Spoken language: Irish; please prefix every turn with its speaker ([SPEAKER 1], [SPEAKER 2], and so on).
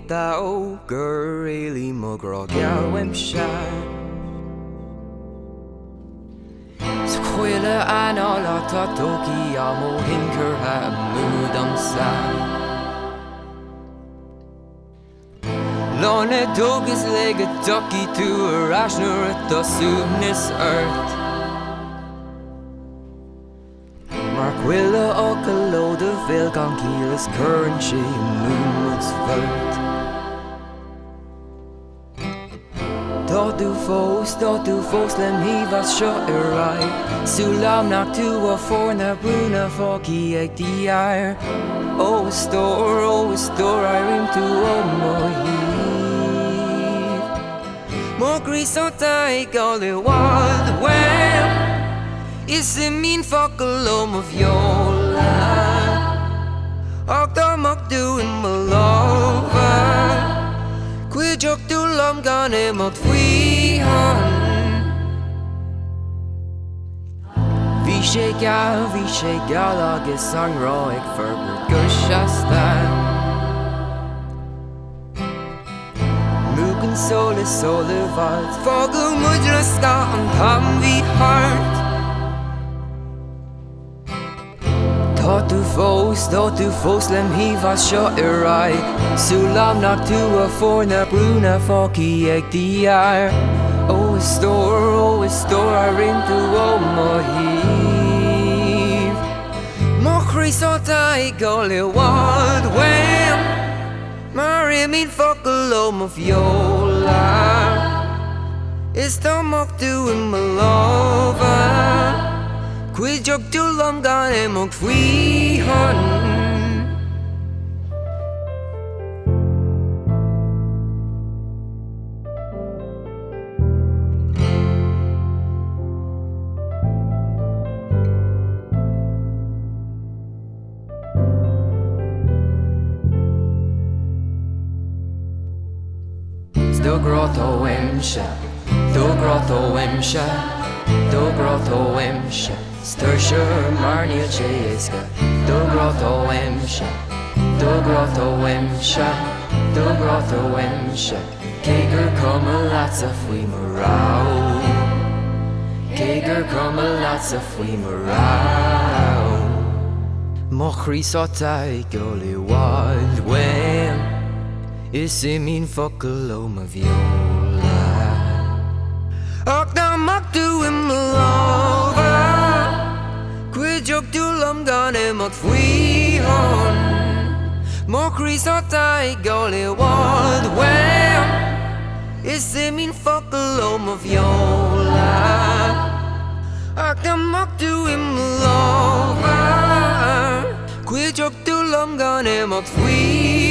[SPEAKER 1] thaobh gur éalaigh mo ghrá geal uaimse. Sa chuile anál atá tógtha am ó curtha muid domsa. Lána dóchas le go dtocfaidh tú arás nuair atá suaimhneas ort. Mar chuile fhocal ó de bhéal gan chiall is cuireann sé muid beirt. Dá tú fós le mhíomhas seo Gearailt, suaimhneas tú a fór na brúna fhocail ag dtíar. Ó is stór airim tú ó muid. Mo gríosónta ag gáil I bhád uaim, is I mín fhocal ó mo bhéal. Ach dámach tú in mo lábha, cuideach tú lom gan imach faoihan. Bhí sé geal agus an ghrá ag forbairt gur seasta. Múgan sóla bhailt, fhocal muid le sca an tam bhí thart. Tá tú fós le mhíomhas seo Gearailt, suaimhneas tú a fór na brúna fhocail ag dtíar. Ó is stór airim tú ó muid. Mo gríosónta ag gáil I bhád uaim, mar I mín fhocal ó mo bhéal. Is dámach tú in mo lábha, cuideach tú lom gan imach faoihan. Uaimse, Sturse mar níl sé éasca. Uaimse, Uaimse, cé gur cuma leatsa faoi mo rá. Cé gur cuma leatsa faoi mo rá. Mo gríosónta ag gáil I bhád uaim, is I mín fhocal ó mo bhéal. Ach dámach tú in mo lábha, cuideach tú lom gan imach faoihan. Mo gríosónta ag gáil I bhád uaim, is I mín fhocal ó mo bhéal. Ach dámach tú in mo lábha, cuideach tú lom gan imach faoihan.